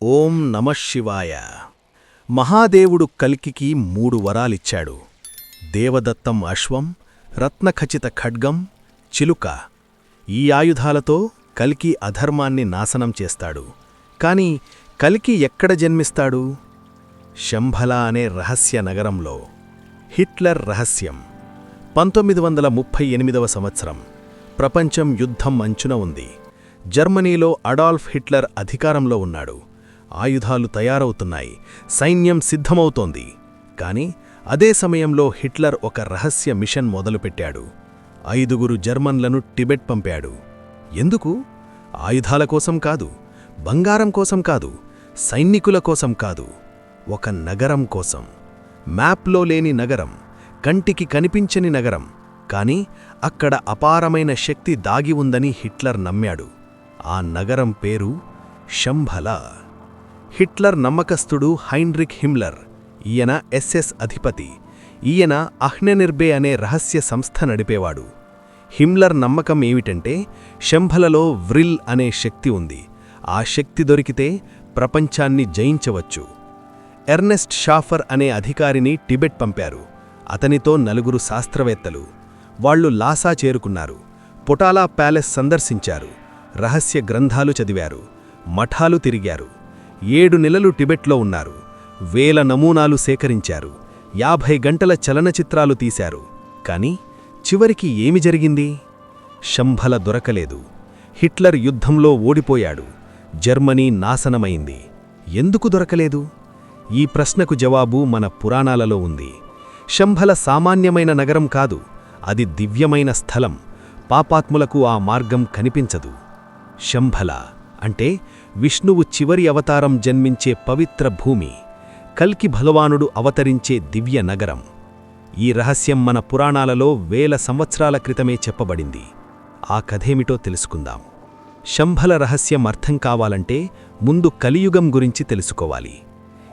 ఓం నమఃశివాయ. మహాదేవుడు కల్కికి 3 వరాలిచ్చాడు. దేవదత్తం అశ్వం, రత్నఖచిత ఖడ్గం, చిలుక. ఈ ఆయుధాలతో కల్కి అధర్మాన్ని నాశనం చేస్తాడు. కాని కల్కి ఎక్కడ జన్మిస్తాడు? శంభల అనే రహస్య నగరంలో. హిట్లర్ రహస్యం. 1938వ సంవత్సరం. ప్రపంచం యుద్ధం అంచున ఉంది. జర్మనీలో అడాల్ఫ్ హిట్లర్ అధికారంలో ఉన్నాడు. ఆయుధాలు తయారవుతున్నాయి, సైన్యం సిద్ధమవుతోంది. కాని అదే సమయంలో హిట్లర్ ఒక రహస్య మిషన్ మొదలుపెట్టాడు. 5 జర్మన్లను టిబెట్ పంపాడు. ఎందుకు? ఆయుధాల కోసం కాదు, బంగారం కోసం కాదు, సైనికుల కోసం కాదు, ఒక నగరం కోసం. మ్యాప్లో లేని నగరం, కంటికి కనిపించని నగరం. కాని అక్కడ అపారమైన శక్తి దాగి ఉందని హిట్లర్ నమ్మాడు. ఆ నగరం పేరు శంభల. హిట్లర్ నమ్మకస్తుడు హైన్రిక్ హిమ్లర్. ఈయన ఎస్ఎస్ అధిపతి. ఈయన అహ్నెనిర్బే అనే రహస్య సంస్థ నడిపేవాడు. హిమ్లర్ నమ్మకం ఏమిటంటే శంభలలో వ్రిల్ అనే శక్తి ఉంది. ఆ శక్తి దొరికితే ప్రపంచాన్ని జయించవచ్చు. ఎర్నెస్ట్ షాఫర్ అనే అధికారిని టిబెట్ పంపారు. అతనితో 4 శాస్త్రవేత్తలు. వాళ్లు లాసా చేరుకున్నారు. పొటాలా ప్యాలెస్ సందర్శించారు. రహస్య గ్రంథాలు చదివారు. మఠాలు తిరిగారు. 7 నెలలు టిబెట్లో ఉన్నారు. 1000 నమూనాలు సేకరించారు. 50 గంటల చలనచిత్రాలు తీశారు. కాని చివరికి ఏమి జరిగింది? శంభల దొరకలేదు. హిట్లర్ యుద్ధంలో ఓడిపోయాడు. జర్మనీ నాశనమైంది. ఎందుకు దొరకలేదు? ఈ ప్రశ్నకు జవాబు మన పురాణాలలో ఉంది. శంభల సామాన్యమైన నగరం కాదు, అది దివ్యమైన స్థలం. పాపాత్ములకు ఆ మార్గం కనిపించదు. శంభల అంటే విష్ణువు చివరి అవతారం జన్మించే పవిత్ర భూమి. కల్కి భగవానుడు అవతరించే దివ్య నగరం. ఈ రహస్యం మన పురాణాలలో 1000 సంవత్సరాల క్రితమే చెప్పబడింది. ఆ కథేమిటో తెలుసుకుందాం. శంభల రహస్యం అర్థం కావాలంటే ముందు కలియుగం గురించి తెలుసుకోవాలి.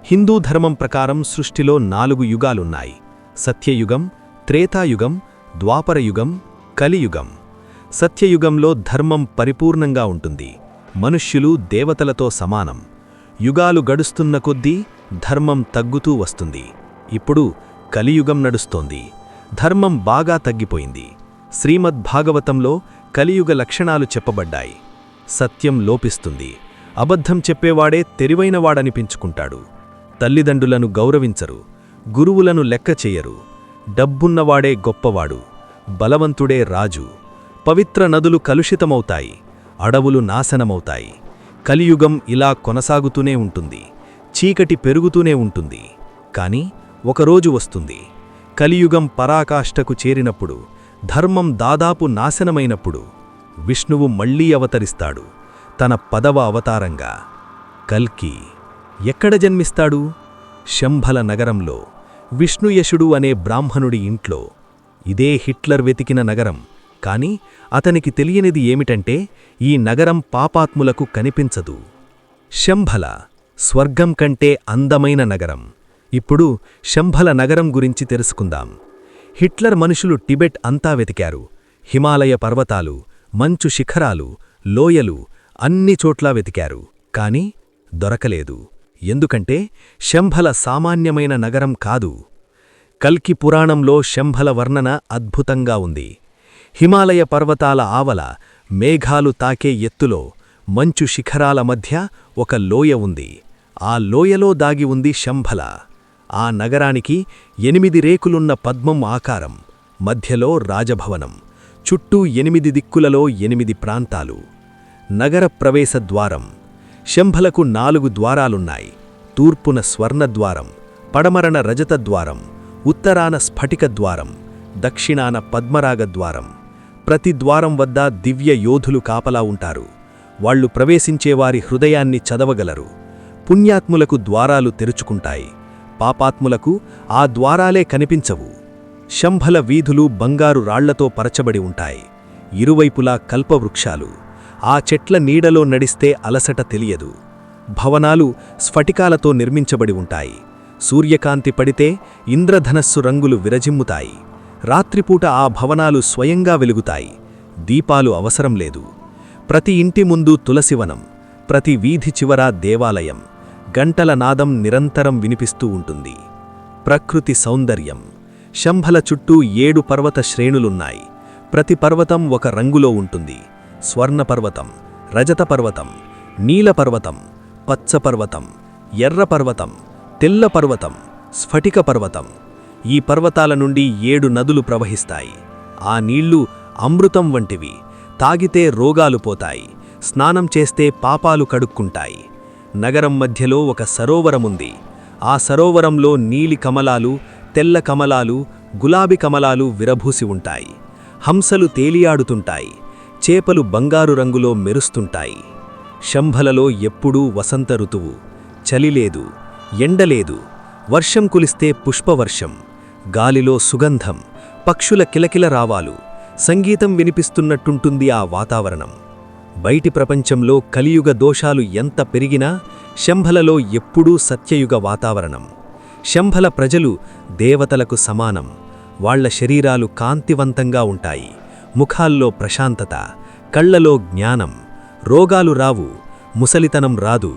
హిందూ ధర్మం ప్రకారం సృష్టిలో 4 యుగాలున్నాయి: సత్యయుగం, త్రేతాయుగం, ద్వాపరయుగం, కలియుగం. సత్యయుగంలో ధర్మం పరిపూర్ణంగా ఉంటుంది. మనుష్యులు దేవతలతో సమానం. యుగాలు గడుస్తున్న కొద్దీ ధర్మం తగ్గుతూ వస్తుంది. ఇప్పుడు కలియుగం నడుస్తోంది. ధర్మం బాగా తగ్గిపోయింది. శ్రీమద్భాగవతంలో కలియుగ లక్షణాలు చెప్పబడ్డాయి. సత్యం లోపిస్తుంది. అబద్ధం చెప్పేవాడే తెలివైనవాడనిపించుకుంటాడు. తల్లిదండ్రులను గౌరవించరు. గురువులను లెక్క చెయ్యరు. డబ్బున్నవాడే గొప్పవాడు. బలవంతుడే రాజు. పవిత్ర నదులు కలుషితమవుతాయి. అడవులు నాశనమవుతాయి. కలియుగం ఇలా కొనసాగుతూనే ఉంటుంది. చీకటి పెరుగుతూనే ఉంటుంది. కాని ఒకరోజు వస్తుంది. కలియుగం పరాకాష్ఠకు చేరినప్పుడు, ధర్మం దాదాపు నాశనమైనప్పుడు విష్ణువు మళ్లీ అవతరిస్తాడు, తన 10వ అవతారంగా. కల్కి ఎక్కడ జన్మిస్తాడు? శంభల నగరంలో, విష్ణుయశుడు అనే బ్రాహ్మణుడి ఇంట్లో. ఇదే హిట్లర్ వెతికిన నగరం. కాని అతనికి తెలియనిది ఏమిటంటే ఈ నగరం పాపాత్ములకు కనిపించదు. శంభల స్వర్గం కంటే అందమైన నగరం. ఇప్పుడు శంభల నగరం గురించి తెలుసుకుందాం. హిట్లర్ మనుషులు టిబెట్ అంతా వెతికారు. హిమాలయ పర్వతాలు, మంచు శిఖరాలు, లోయలు అన్ని చోట్లా వెతికారు. కాని దొరకలేదు. ఎందుకంటే శంభల సామాన్యమైన నగరం కాదు. కల్కి పురాణంలో శంభల వర్ణన అద్భుతంగా ఉంది. హిమాలయ పర్వతాల ఆవల, మేఘాలు తాకే ఎత్తులో, మంచు శిఖరాల మధ్య ఒక లోయ ఉంది. ఆ లోయలో దాగి ఉంది శంభల. ఆ నగరానికి 8 రేకులున్న పద్మం ఆకారం. మధ్యలో రాజభవనం. చుట్టూ 8 దిక్కులలో 8 ప్రాంతాలు. నగర ప్రవేశ ద్వారం. శంభలకు 4 ద్వారాలున్నాయి. తూర్పున స్వర్ణద్వారం, పడమరన రజతద్వారం, ఉత్తరాన స్ఫటిక ద్వారం, దక్షిణాన పద్మరాగద్వారం. ప్రతి ద్వారం వద్ద దివ్య యోధులు కాపలా ఉంటారు. వాళ్లు ప్రవేశించేవారి హృదయాన్ని చదవగలరు. పుణ్యాత్ములకు ద్వారాలు తెరుచుకుంటాయి. పాపాత్ములకు ఆ ద్వారాలే కనిపించవు. శంభల వీధులు బంగారు రాళ్లతో పరచబడి ఉంటాయి. ఇరువైపులా కల్పవృక్షాలు. ఆ చెట్ల నీడలో నడిస్తే అలసట తెలియదు. భవనాలు స్ఫటికాలతో నిర్మించబడి ఉంటాయి. సూర్యకాంతి పడితే ఇంద్రధనస్సు రంగులు విరజిమ్ముతాయి. రాత్రిపూట ఆ భవనాలు స్వయంగా వెలుగుతాయి. దీపాలు అవసరం లేదు. ప్రతి ఇంటి ముందు తులసివనం, ప్రతి వీధి చివర దేవాలయం, గంటల నాదం నిరంతరం వినిపిస్తూ ఉంటుంది. ప్రకృతి సౌందర్యం. శంభల చుట్టూ 7 పర్వత శ్రేణులున్నాయి. ప్రతి పర్వతం ఒక రంగులో ఉంటుంది. స్వర్ణపర్వతం, రజతపర్వతం, నీలపర్వతం, పచ్చపర్వతం, ఎర్రపర్వతం, తెల్లపర్వతం, స్ఫటికపర్వతం. ఈ పర్వతాల నుండి 7 నదులు ప్రవహిస్తాయి. ఆ నీళ్లు అమృతం వంటివి. తాగితే రోగాలు పోతాయి, స్నానం చేస్తే పాపాలు కడుక్కుంటాయి. నగరం మధ్యలో ఒక సరోవరముంది. ఆ సరోవరంలో నీలి కమలాలు, తెల్ల కమలాలు, గులాబీ కమలాలు విరభూసి ఉంటాయి. హంసలు తేలియాడుతుంటాయి. చేపలు బంగారు రంగులో మెరుస్తుంటాయి. శంభలలో ఎప్పుడూ వసంత ఋతువు. చలిలేదు, ఎండలేదు. వర్షం కులిస్తే పుష్పవర్షం. గాలిలో సుగంధం, పక్షుల కిలకిల రావాలు, సంగీతం వినిపిస్తున్నట్టుంటుంది ఆ వాతావరణం. బయటి ప్రపంచంలో కలియుగ దోషాలు ఎంత పెరిగినా శంభలలో ఎప్పుడూ సత్యయుగ వాతావరణం. శంభల ప్రజలు దేవతలకు సమానం. వాళ్ల శరీరాలు కాంతివంతంగా ఉంటాయి. ముఖాల్లో ప్రశాంతత, కళ్లలో జ్ఞానం. రోగాలు రావు, ముసలితనం రాదు.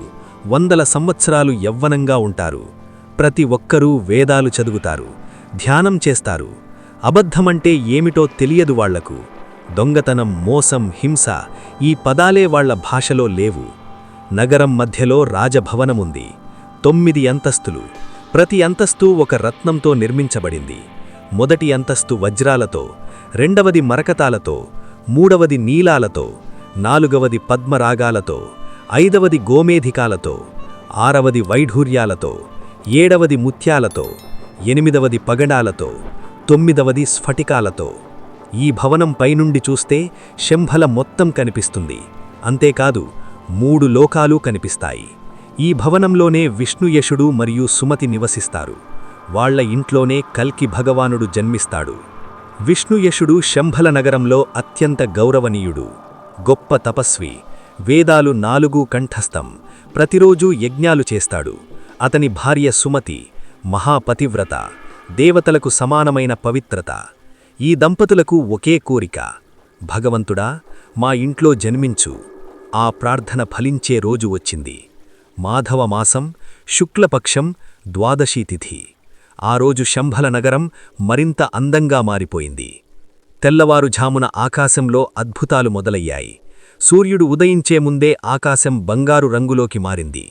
100 సంవత్సరాలు యవ్వనంగా ఉంటారు. ప్రతి ఒక్కరూ వేదాలు చదువుతారు, ధ్యానం చేస్తారు. అబద్ధమంటే ఏమిటో తెలియదు వాళ్లకు. దొంగతనం, మోసం, హింస ఈ పదాలే వాళ్ల భాషలో లేవు. నగరం మధ్యలో రాజభవనముంది. 9 అంతస్తులు. ప్రతి అంతస్తు ఒక రత్నంతో నిర్మించబడింది. మొదటి అంతస్తు వజ్రాలతో, రెండవది మరకతాలతో, మూడవది నీలాలతో, నాలుగవది పద్మరాగాలతో, ఐదవది గోమేధికాలతో, ఆరవది వైఢూర్యాలతో, ఏడవది ముత్యాలతో, ఎనిమిదవది పగడాలతో, 9వది స్ఫటికాలతో. ఈ భవనం పైనుండి చూస్తే శంభల మొత్తం కనిపిస్తుంది. అంతేకాదు 3 లోకాలు కనిపిస్తాయి. ఈ భవనంలోనే విష్ణుయశుడు మరియు సుమతి నివసిస్తారు. వాళ్ల ఇంట్లోనే కల్కి భగవానుడు జన్మిస్తాడు. విష్ణుయశుడు శంభల నగరంలో అత్యంత గౌరవనీయుడు. గొప్ప తపస్వి. వేదాలు 4 కంఠస్థం. ప్రతిరోజూ యజ్ఞాలు చేస్తాడు. అతని భార్య సుమతి మహాపతివ్రత, దేవతలకు సమానమైన పవిత్రత. ఈ దంపతులకు ఒకే కోరిక, భగవంతుడా మా ఇంట్లో జన్మించు. ఆ ప్రార్థన ఫలించే రోజు వచ్చింది. మాధవ మాసం, శుక్లపక్షం, ద్వాదశీ తిథి. ఆ రోజు శంభల నగరం మరింత అందంగా మారిపోయింది. తెల్లవారుఝామున ఆకాశంలో అద్భుతాలు మొదలయ్యాయి. సూర్యుడు ఉదయించే ముందే ఆకాశం బంగారు రంగులోకి మారింది.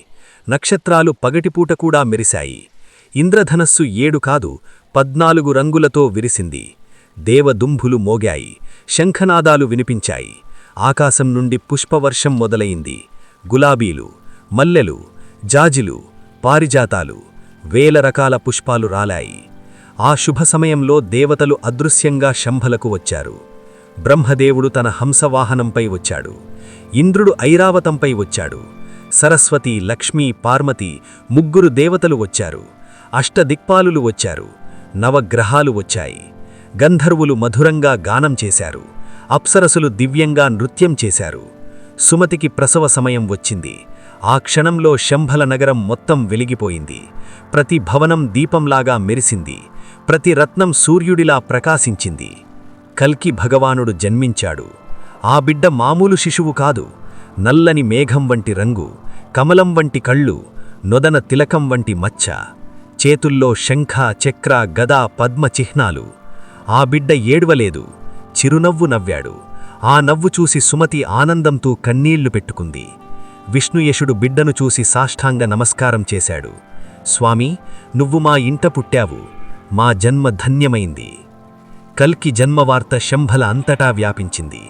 నక్షత్రాలు పగటిపూట కూడా మెరిశాయి. ఇంద్రధనస్సు 7 కాదు 14 రంగులతో విరిసింది. దేవదుంభులు మోగాయి, శంఖనాదాలు వినిపించాయి. ఆకాశం నుండి పుష్పవర్షం మొదలయింది. గులాబీలు, మల్లెలు, జాజిలు, పారిజాతాలు, వేల రకాల పుష్పాలు రాలాయి. ఆ శుభ సమయంలో దేవతలు అదృశ్యంగా శంభలకు వచ్చారు. బ్రహ్మదేవుడు తన హంసవాహనంపై వచ్చాడు. ఇంద్రుడు ఐరావతంపై వచ్చాడు. సరస్వతి, లక్ష్మీ, పార్వతి 3 దేవతలు వచ్చారు. అష్టదిక్పాలులు వచ్చారు. నవగ్రహాలు వచ్చాయి. గంధర్వులు మధురంగా గానం చేశారు. అప్సరసులు దివ్యంగా నృత్యం చేశారు. సుమతికి ప్రసవ సమయం వచ్చింది. ఆ క్షణంలో శంభల నగరం మొత్తం వెలిగిపోయింది. ప్రతి భవనం దీపంలాగా మెరిసింది. ప్రతి రత్నం సూర్యుడిలా ప్రకాశించింది. కల్కి భగవానుడు జన్మించాడు. ఆ బిడ్డ మామూలు శిశువు కాదు. నల్లని మేఘం వంటి రంగు, కమలం వంటి కళ్ళు, నొదన తిలకం వంటి మచ్చ, చేతుల్లో శంఖ, చక్ర, గద, పద్మ చిహ్నాలు. ఆ బిడ్డ ఏడ్వలేదు, చిరునవ్వు నవ్వాడు. ఆ నవ్వు చూసి సుమతి ఆనందంతో కన్నీళ్లు పెట్టుకుంది. విష్ణుయశుడు బిడ్డను చూసి సాష్టాంగ నమస్కారం చేశాడు. స్వామీ, నువ్వు మా ఇంట పుట్టావు. మా జన్మ ధన్యమైంది. కల్కి జన్మవార్త శంభల అంతటా వ్యాపించింది.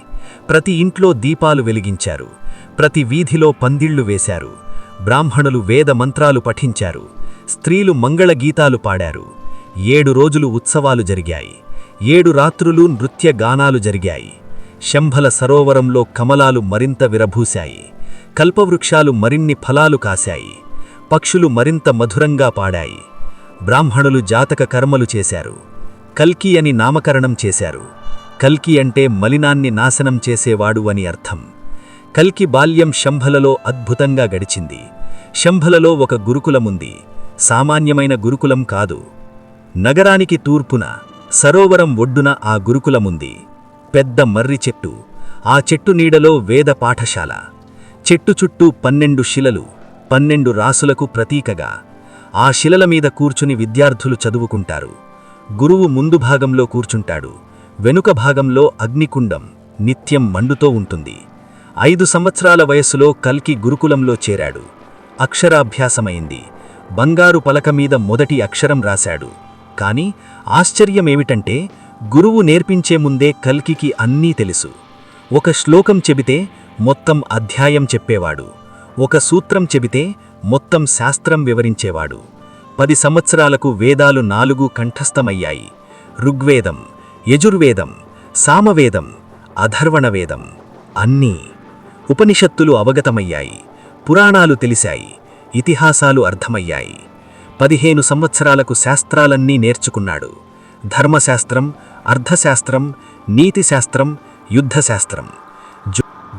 ప్రతి ఇంట్లో దీపాలు వెలిగించారు. ప్రతి వీధిలో పందిళ్లు వేశారు. బ్రాహ్మణులు వేద మంత్రాలు పఠించారు. స్త్రీలు మంగళగీతాలు పాడారు. 7 రోజులు ఉత్సవాలు జరిగాయి. 7 రాత్రులు నృత్య గానాలు జరిగాయి. శంభల సరోవరంలో కమలాలు మరింత విరభూశాయి. కల్పవృక్షాలు మరిన్ని ఫలాలు కాశాయి. పక్షులు మరింత మధురంగా పాడాయి. బ్రాహ్మణులు జాతక కర్మలు చేశారు. కల్కి అని నామకరణం చేశారు. కల్కి అంటే మలినాన్ని నాశనం చేసేవాడు అని అర్థం. కల్కి బాల్యం శంభలలో అద్భుతంగా గడిచింది. శంభలలో ఒక గురుకులముంది. సామాన్యమైన గురుకులం కాదు. నగరానికి తూర్పున సరోవరం ఒడ్డున ఆ గురుకులముంది. పెద్ద మర్రి చెట్టు. ఆ చెట్టు. ఆ చెట్టు నీడలో వేద పాఠశాల. చెట్టు చుట్టూ 12 శిలలు. 12 రాసులకు ప్రతీకగా. ఆ శిలల మీద కూర్చుని విద్యార్థులు చదువుకుంటారు. గురువు ముందు భాగంలో కూర్చుంటాడు. వెనుక భాగంలో అగ్నికుండం నిత్యం మండుతో ఉంటుంది. 5 సంవత్సరాల వయస్సులో కల్కి గురుకులంలో చేరాడు. అక్షరాభ్యాసమైంది. బంగారు పలక మీద మొదటి అక్షరం రాశాడు. కాని ఆశ్చర్యమేమిటంటే గురువు నేర్పించే ముందే కల్కికి అన్నీ తెలుసు. ఒక శ్లోకం చెబితే మొత్తం అధ్యాయం చెప్పేవాడు. ఒక సూత్రం చెబితే మొత్తం శాస్త్రం వివరించేవాడు. 10 సంవత్సరాలకు వేదాలు 4 కంఠస్థమయ్యాయి. ఋగ్వేదం, యజుర్వేదం, సామవేదం, అథర్వణవేదం అన్నీ. ఉపనిషత్తులు అవగతమయ్యాయి. పురాణాలు తెలిశాయి. ఇతిహాసాలు అర్థమయ్యాయి. 15 సంవత్సరాలకు శాస్త్రాలన్నీ నేర్చుకున్నాడు. ధర్మశాస్త్రం, అర్థశాస్త్రం, నీతిశాస్త్రం, యుద్ధశాస్త్రం.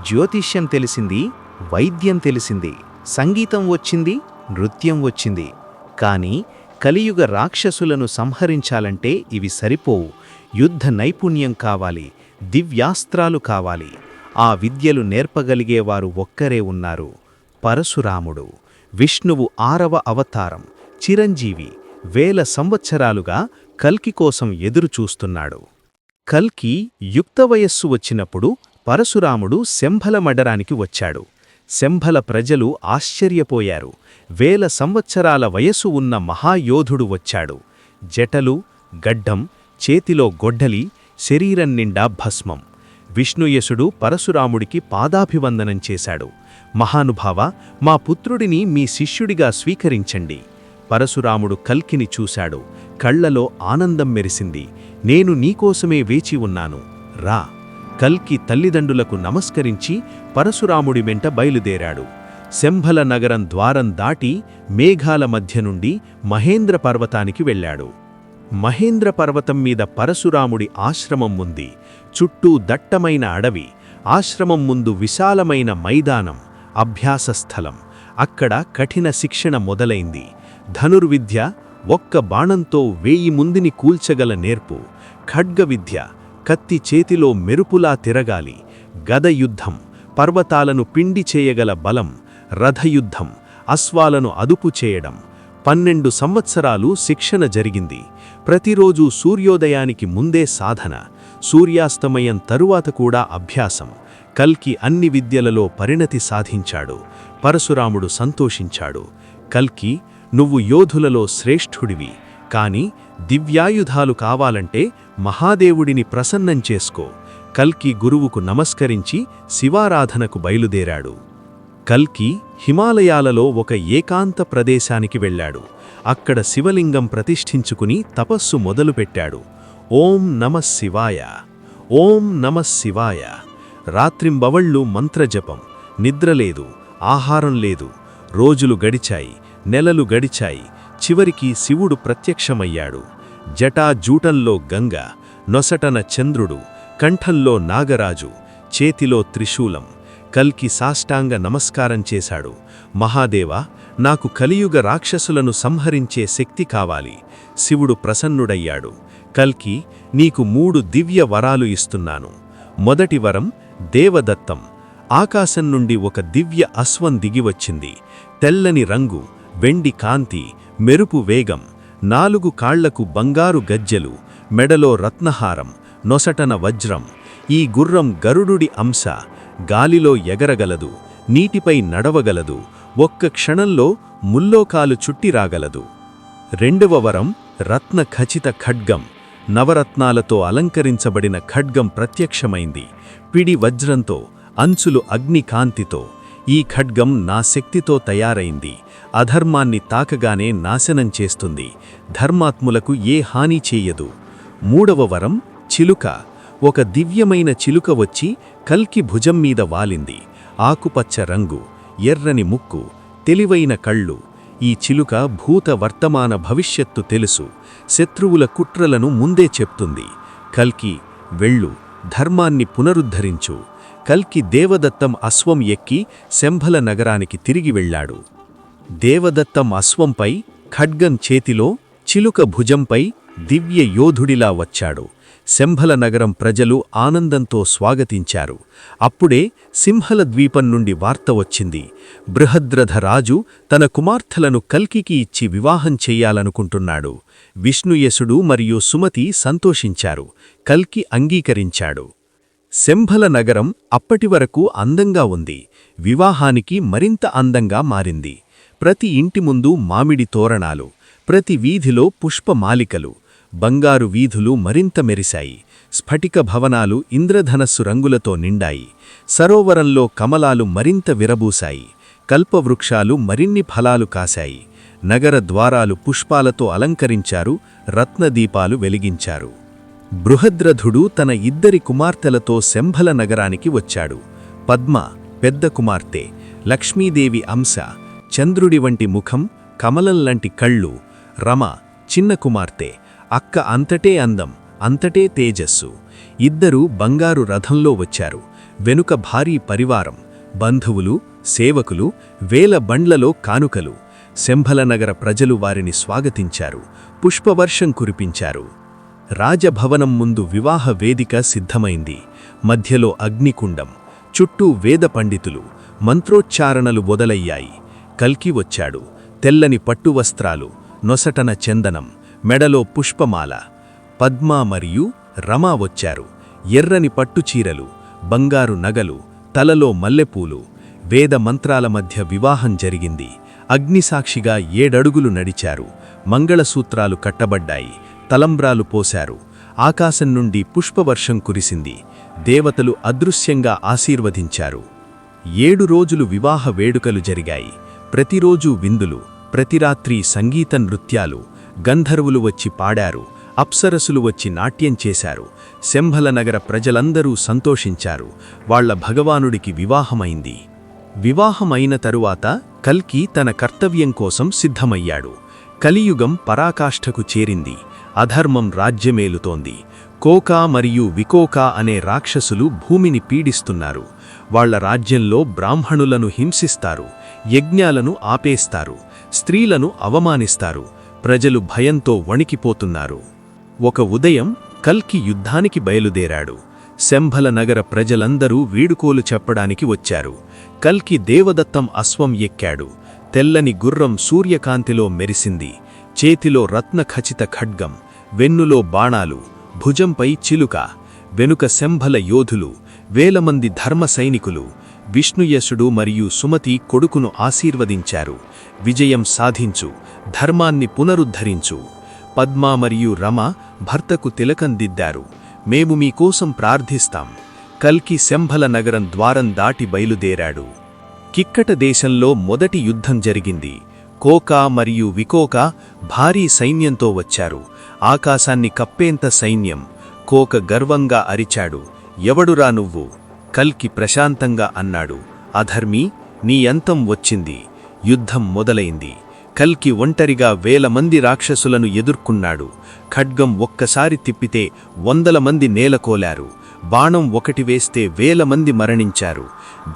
జ్యోతిష్యం తెలిసింది, వైద్యం తెలిసింది, సంగీతం వచ్చింది, నృత్యం వచ్చింది. కాని కలియుగ రాక్షసులను సంహరించాలంటే ఇవి సరిపోవు. యుద్ధ నైపుణ్యం కావాలి, దివ్యాస్త్రాలు కావాలి. ఆ విద్యలు నేర్పగలిగేవారు ఒక్కరే ఉన్నారు, పరశురాముడు. విష్ణువు 6వ అవతారం, చిరంజీవి. 1000 సంవత్సరాలుగా కల్కి కోసం ఎదురుచూస్తున్నాడు. కల్కి యుక్త వయస్సు వచ్చినప్పుడు పరశురాముడు శంభల మడరానికి వచ్చాడు. శంభల ప్రజలు ఆశ్చర్యపోయారు. 1000 సంవత్సరాల వయసు ఉన్న మహాయోధుడు వచ్చాడు. జటలు, గడ్డం, చేతిలో గొడ్డలి, శరీరం నిండా భస్మం. విష్ణుయసుడు పరశురాముడికి పాదాభివందనం చేశాడు. మహానుభావ, మా పుత్రుడిని మీ శిష్యుడిగా స్వీకరించండి. పరశురాముడు కల్కిని చూశాడు. కళ్లలో ఆనందం మెరిసింది. నేను నీకోసమే వేచి ఉన్నాను, రా. కల్కి తల్లిదండ్రులకు నమస్కరించి పరశురాముడి వెంట బయలుదేరాడు. శంభల నగరం ద్వారం దాటి మేఘాల మధ్య నుండి మహేంద్ర పర్వతానికి వెళ్ళాడు. మహేంద్ర పర్వతం మీద పరశురాముడి ఆశ్రమం ఉంది. చుట్టూ దట్టమైన అడవి. ఆశ్రమం ముందు విశాలమైన మైదానం, అభ్యాసస్థలం. అక్కడ కఠిన శిక్షణ మొదలైంది. ధనుర్విద్య, ఒక్క బాణంతో 1000 మందిని కూల్చగల నేర్పు. ఖడ్గ విద్య, కత్తి చేతిలో మెరుపులా తిరగాలి. గద యుద్ధం, పర్వతాలను పిండి చేయగల బలం. రథయుద్ధం, అశ్వాలను అదుపు చేయడం. 12 సంవత్సరాలు శిక్షణ జరిగింది. ప్రతిరోజూ సూర్యోదయానికి ముందే సాధన, సూర్యాస్తమయం తరువాత కూడా అభ్యాసం. కల్కి అన్ని విద్యలలో పరిణతి సాధించాడు. పరశురాముడు సంతోషించాడు. కల్కి, నువ్వు యోధులలో శ్రేష్ఠుడివి. కాని దివ్యాయుధాలు కావాలంటే మహాదేవుడిని ప్రసన్నం చేసుకో. కల్కి గురువుకు నమస్కరించి శివారాధనకు బయలుదేరాడు. కల్కి హిమాలయాలలో ఒక ఏకాంత ప్రదేశానికి వెళ్ళాడు. అక్కడ శివలింగం ప్రతిష్ఠించుకుని తపస్సు మొదలుపెట్టాడు. ఓం నమః శివాయ, ఓం నమః శివాయ. రాత్రింబవళ్ళు మంత్రజపం. నిద్రలేదు, ఆహారం లేదు. రోజులు గడిచాయి, నెలలు గడిచాయి. చివరికి శివుడు ప్రత్యక్షమయ్యాడు. జటాజూటంలో గంగ, నొసటన చంద్రుడు, కంఠంలో నాగరాజు, చేతిలో త్రిశూలం. కల్కి సాష్టాంగ నమస్కారం చేశాడు. మహాదేవా, నాకు కలియుగ రాక్షసులను సంహరించే శక్తి కావాలి. శివుడు ప్రసన్నుడయ్యాడు. కల్కి, నీకు 3 దివ్య వరాలు ఇస్తున్నాను. మొదటి వరం దేవదత్తం. ఆకాశం నుండి ఒక దివ్య అశ్వం దిగివచ్చింది. తెల్లని రంగు, వెండి కాంతి, మెరుపు వేగం. 4 కాళ్లకు బంగారు గజ్జెలు, మెడలో రత్నహారం, నొసటన వజ్రం. ఈ గుర్రం గరుడుడి అంశ. గాలిలో ఎగరగలదు, నీటిపై నడవగలదు. ఒక్క క్షణంలో ముల్లోకాలు చుట్టిరాగలదు. రెండవ వరం రత్న ఖచిత ఖడ్గం. నవరత్నాలతో అలంకరించబడిన ఖడ్గం ప్రత్యక్షమైంది. పిడి వజ్రంతో, అంచులు అగ్నికాంతితో. ఈ ఖడ్గం నా శక్తితో తయారైంది. అధర్మాన్ని తాకగానే నాశనం చేస్తుంది. ధర్మాత్ములకు ఏ హాని చేయదు. మూడవ వరం చిలుక. ఒక దివ్యమైన చిలుక వచ్చి కల్కి భుజం మీద వాలింది. ఆకుపచ్చ రంగు, ఎర్రని ముక్కు, తెలివైన కళ్ళు. ఈ చిలుక భూత వర్తమాన భవిష్యత్తు తెలుసు. శత్రువుల కుట్రలను ముందే చెప్తుంది. కల్కి, వెళ్ళు, ధర్మాన్ని పునరుద్ధరించు. కల్కి దేవదత్తం అశ్వం ఎక్కి శంభల నగరానికి తిరిగి వెళ్ళాడు. దేవదత్తం అశ్వంపై, ఖడ్గం చేతిలో, చిలుక భుజంపై దివ్య యోధుడిలా వచ్చాడు. శంభల నగరం ప్రజలు ఆనందంతో స్వాగతించారు. అప్పుడే సింహల ద్వీపం నుండి వార్త వచ్చింది. బృహద్రథ రాజు తన కుమార్తెలను కల్కికి ఇచ్చి వివాహం చెయ్యాలనుకుంటున్నాడు. విష్ణుయసుడు మరియు సుమతి సంతోషించారు. కల్కి అంగీకరించాడు. శంభల నగరం అప్పటివరకు అందంగా ఉంది. వివాహానికి మరింత అందంగా మారింది. ప్రతి ఇంటి ముందు మామిడి తోరణాలు, ప్రతి వీధిలో పుష్పమాలికలు, బంగారు వీధులు మరింత మెరిశాయి. స్ఫటిక భవనాలు ఇంద్రధనస్సు రంగులతో నిండాయి. సరోవరంలో కమలాలు మరింత విరబూశాయి. కల్పవృక్షాలు మరిన్ని ఫలాలు కాశాయి. నగర ద్వారాలు పుష్పాలతో అలంకరించారు. రత్నదీపాలు వెలిగించారు. బృహద్రథుడు తన 2 కుమార్తెలతో శంభల నగరానికి వచ్చాడు. పద్మ పెద్ద కుమార్తె, లక్ష్మీదేవి అంశ, చంద్రుడి వంటి ముఖం, కమలంలాంటి కళ్ళు. రమ చిన్న కుమార్తె, అక్క అంతటే అందం, అంతటే తేజస్సు. 2 బంగారు రథంలో వచ్చారు. వెనుక భారీ పరివారం, బంధువులు, సేవకులు, వేల బండ్లలో కానుకలు. శంభల నగర ప్రజలు వారిని స్వాగతించారు. పుష్పవర్షం కురిపించారు. రాజభవనం ముందు వివాహ వేదిక సిద్ధమైంది. మధ్యలో అగ్నికుండం, చుట్టూ వేద పండితులు, మంత్రోచ్చారణలు మొదలయ్యాయి. కల్కి వచ్చాడు. తెల్లని పట్టువస్త్రాలు, నొసటన చందనం, మెడలో పుష్పమాల. పద్మ మరియు రమ వచ్చారు. ఎర్రని పట్టుచీరలు, బంగారు నగలు, తలలో మల్లెపూలు. వేద మంత్రాల మధ్య వివాహం జరిగింది. అగ్నిసాక్షిగా 7 అడుగులు నడిచారు. మంగళసూత్రాలు కట్టబడ్డాయి. తలంబ్రాలు పోశారు. ఆకాశం నుండి పుష్పవర్షం కురిసింది. దేవతలు అదృశ్యంగా ఆశీర్వదించారు. 7 రోజులు వివాహ వేడుకలు జరిగాయి. ప్రతిరోజూ విందులు, ప్రతిరాత్రి సంగీత నృత్యాలు. గంధర్వులు వచ్చి పాడారు. అప్సరసులు వచ్చి నాట్యం చేశారు. శంభల నగర ప్రజలందరూ సంతోషించారు. వాళ్ల భగవానుడికి వివాహమైంది. వివాహమైన తరువాత కల్కి తన కర్తవ్యం కోసం సిద్ధమయ్యాడు. కలియుగం పరాకాష్ఠకు చేరింది. అధర్మం రాజ్యమేలుతోంది. కోకా మరియు వికోకా అనే రాక్షసులు భూమిని పీడిస్తున్నారు. వాళ్ల రాజ్యంలో బ్రాహ్మణులను హింసిస్తారు. యజ్ఞాలను ఆపేస్తారు. స్త్రీలను అవమానిస్తారు. ప్రజలు భయంతో వణికిపోతున్నారు. ఒక ఉదయం కల్కి యుద్ధానికి బయలుదేరాడు. శంభల నగర ప్రజలందరూ వీడుకోలు చెప్పడానికి వచ్చారు. కల్కి దేవదత్తం అశ్వం ఎక్కాడు. తెల్లని గుర్రం సూర్యకాంతిలో మెరిసింది. చేతిలో రత్నఖచిత ఖడ్గం, వెన్నులో బాణాలు, భుజంపై చిలుక. వెనుక శంభల యోధులు, వేలమంది ధర్మ సైనికులు. విష్ణుయసుడు మరియు సుమతి కొడుకును ఆశీర్వదించారు. విజయం సాధించు, ధర్మాన్ని పునరుద్ధరించు. పద్మ మరియు రమ భర్తకు తిలకం దిద్దారు. మేము మీకోసం ప్రార్థిస్తాం. కల్కి శంభల నగరం ద్వారం దాటి బయలుదేరాడు. కిక్కట దేశంలో మొదటి యుద్ధం జరిగింది. కోకా మరియు వికోకా భారీ సైన్యంతో వచ్చారు. ఆకాశాన్ని కప్పేంత సైన్యం. కోక గర్వంగా అరిచాడు, ఎవడురా నువ్వు? కల్కి ప్రశాంతంగా అన్నాడు, అధర్మీ, నీ అంతం వచ్చింది. యుద్ధం మొదలైంది. కల్కి ఒంటరిగా 1000 మంది రాక్షసులను ఎదుర్కొన్నాడు. ఖడ్గం ఒక్కసారి తిప్పితే 100 మంది నేలకోలారు. బాణం ఒకటి వేస్తే 1000 మంది మరణించారు.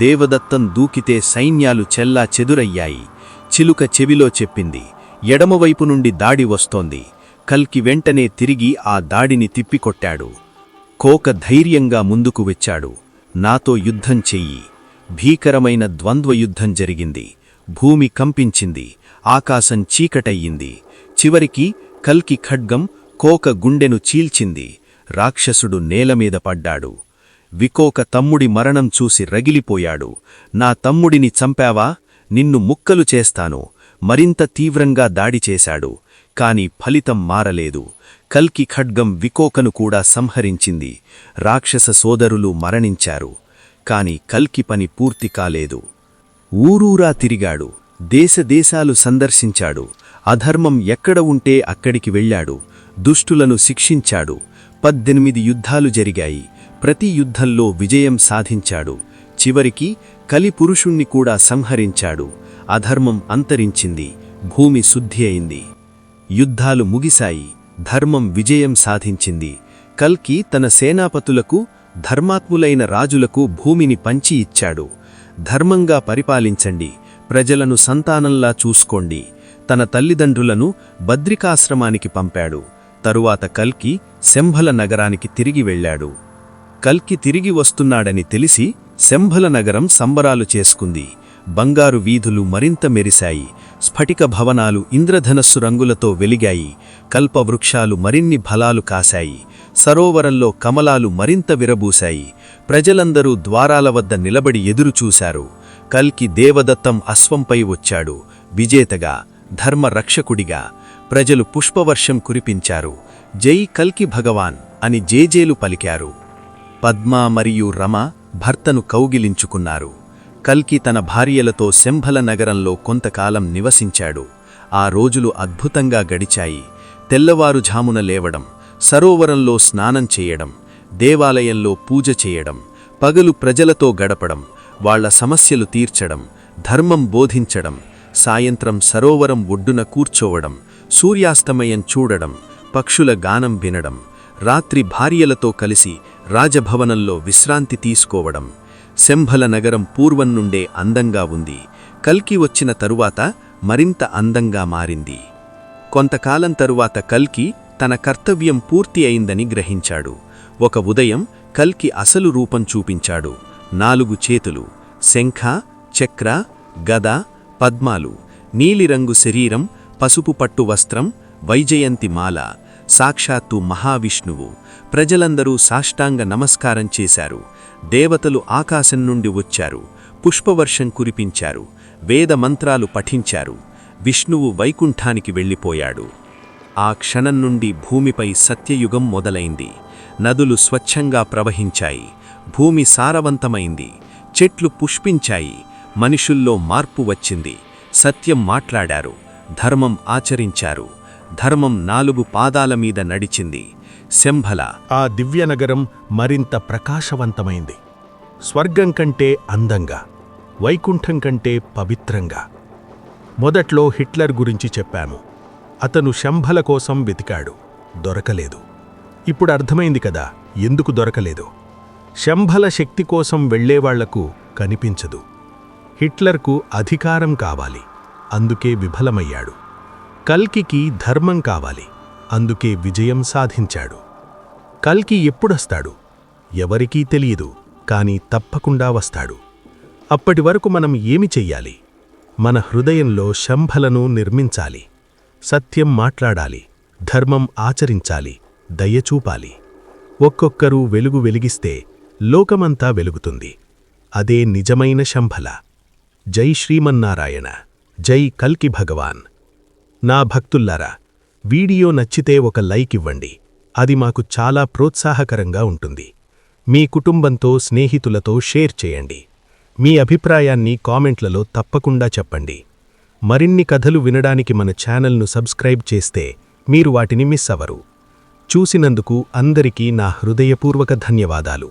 దేవదత్తం దూకితే సైన్యాలు చెల్లా చెదురయ్యాయి. చిలుక చెవిలో చెప్పింది, ఎడమవైపు నుండి దాడి వస్తోంది. కల్కి వెంటనే తిరిగి ఆ దాడిని తిప్పికొట్టాడు. కోక ధైర్యంగా ముందుకు వచ్చాడు. నాతో యుద్ధం చెయ్యి. భీకరమైన ద్వంద్వయుద్ధం జరిగింది. భూమి కంపించింది. ఆకాశం చీకటయ్యింది. చివరికి కల్కి ఖడ్గం కోక గుండెను చీల్చింది. రాక్షసుడు నేలమీద పడ్డాడు. వికోక తమ్ముడి మరణం చూసి రగిలిపోయాడు. నా తమ్ముడిని చంపావా? నిన్ను ముక్కలు చేస్తాను. మరింత తీవ్రంగా దాడి చేశాడు. కాని ఫలితం మారలేదు. కల్కి ఖడ్గం వికోకను కూడా సంహరించింది. రాక్షస సోదరులు మరణించారు. కాని కల్కి పని పూర్తి కాలేదు. ఊరూరా తిరిగాడు. దేశదేశాలు సందర్శించాడు. అధర్మం ఎక్కడ ఉంటే అక్కడికి వెళ్ళాడు. దుష్టులను శిక్షించాడు. 18 యుద్ధాలు జరిగాయి. ప్రతి యుద్ధంలో విజయం సాధించాడు. చివరికి కలిపురుషుణ్ణి కూడా సంహరించాడు. అధర్మం అంతరించింది. భూమి శుద్ధి అయింది. యుద్ధాలు ముగిశాయి. ధర్మం విజయం సాధించింది. కల్కి తన సేనాపతులకు, ధర్మాత్ములైన రాజులకు భూమిని పంచి ఇచ్చాడు. ధర్మంగా పరిపాలించండి, ప్రజలను సంతానంలా చూసుకోండి. తన తల్లిదండ్రులను బద్రికాశ్రమానికి పంపాడు. తరువాత కల్కి శంభల నగరానికి తిరిగి వెళ్ళాడు. కల్కి తిరిగి వస్తున్నాడని తెలిసి శంభల నగరం సంబరాలు చేసుకుంది. బంగారు వీధులు మరింత మెరిశాయి. స్ఫటిక భవనాలు ఇంద్రధనస్సు రంగులతో వెలిగాయి. కల్పవృక్షాలు మరిన్ని ఫలాలు కాశాయి. సరోవరంలో కమలాలు మరింత విరబూశాయి. ప్రజలందరూ ద్వారాల వద్ద నిలబడి ఎదురుచూశారు. కల్కి దేవదత్తం అశ్వంపై వచ్చాడు. విజేతగా, ధర్మరక్షకుడిగా. ప్రజలు పుష్పవర్షం కురిపించారు. జై కల్కి భగవాన్ అని జేజేలు పలికారు. పద్మ మరియు రమ భర్తను కౌగిలించుకున్నారు. కల్కి తన భార్యలతో శంభల నగరంలో కొంతకాలం నివసించాడు. ఆ రోజులు అద్భుతంగా గడిచాయి. తెల్లవారుఝామున లేవడం, సరోవరంలో స్నానం చేయడం, దేవాలయంలో పూజ చేయడం, పగలు ప్రజలతో గడపడం, వాళ్ల సమస్యలు తీర్చడం, ధర్మం బోధించడం, సాయంత్రం సరోవరం ఒడ్డున కూర్చోవడం, సూర్యాస్తమయం చూడడం, పక్షుల గానం వినడం, రాత్రి భార్యలతో కలిసి రాజభవనంలో విశ్రాంతి తీసుకోవడం. శంభల నగరం పూర్వం నుండే అందంగా ఉంది. కల్కి వచ్చిన తరువాత మరింత అందంగా మారింది. కొంతకాలం తరువాత కల్కి తన కర్తవ్యం పూర్తి అయిందని గ్రహించాడు. ఒక ఉదయం కల్కి అసలు రూపం చూపించాడు. 4 చేతులు, శంఖ, చక్ర, గద, పద్మాలు, నీలిరంగు శరీరం, పసుపు పట్టు వస్త్రం, వైజయంతి మాల, సాక్షాత్తు మహావిష్ణువు. ప్రజలందరూ సాష్టాంగ నమస్కారం చేశారు. దేవతలు ఆకాశం నుండి వచ్చారు. పుష్పవర్షం కురిపించారు. వేద మంత్రాలు పఠించారు. విష్ణువు వైకుంఠానికి వెళ్ళిపోయాడు. ఆ క్షణం నుండి భూమిపై సత్యయుగం మొదలైంది. నదులు స్వచ్ఛంగా ప్రవహించాయి. భూమి సారవంతమైంది. చెట్లు పుష్పించాయి. మనుషుల్లో మార్పు వచ్చింది. సత్యం మాట్లాడారు. ధర్మం ఆచరించారు. ధర్మం 4 పాదాల మీద నడిచింది. శంభల ఆ దివ్యనగరం మరింత ప్రకాశవంతమైంది. స్వర్గం కంటే అందంగా, వైకుంఠం కంటే పవిత్రంగా. మొదట్లో హిట్లర్ గురించి చెప్పాము. అతను శంభల కోసం వెతికాడు, దొరకలేదు. ఇప్పుడు అర్థమైంది కదా ఎందుకు దొరకలేదు. శంభల శక్తి కోసం వెళ్లేవాళ్లకు కనిపించదు. హిట్లర్కు అధికారం కావాలి, అందుకే విఫలమయ్యాడు. కల్కికి ధర్మం కావాలి, అందుకే విజయం సాధించాడు. కల్కి ఎప్పుడొస్తాడు ఎవరికీ తెలియదు, కాని తప్పకుండా వస్తాడు. అప్పటి వరకు మనం ఏమి చెయ్యాలి? మన హృదయంలో శంభలను నిర్మించాలి. సత్యం మాట్లాడాలి, ధర్మం ఆచరించాలి, దయచూపాలి. ఒక్కొక్కరూ వెలుగు వెలిగిస్తే లోకమంతా వెలుగుతుంది. అదే నిజమైన శంభల. జై శ్రీమన్నారాయణ. జై కల్కి భగవాన్. నా భక్తుల్లారా, వీడియో నచ్చితే ఒక లైక్ ఇవ్వండి. అది మాకు చాలా ప్రోత్సాహకరంగా ఉంటుంది. మీ కుటుంబంతో, స్నేహితులతో షేర్ చేయండి. మీ అభిప్రాయాన్ని కామెంట్లలో తప్పకుండా చెప్పండి. మరిన్ని కథలు వినడానికి మన ఛానల్ను సబ్స్క్రైబ్ చేస్తే మీరు వాటిని మిస్ అవ్వరు. చూసినందుకు అందరికీ నా హృదయపూర్వక ధన్యవాదాలు.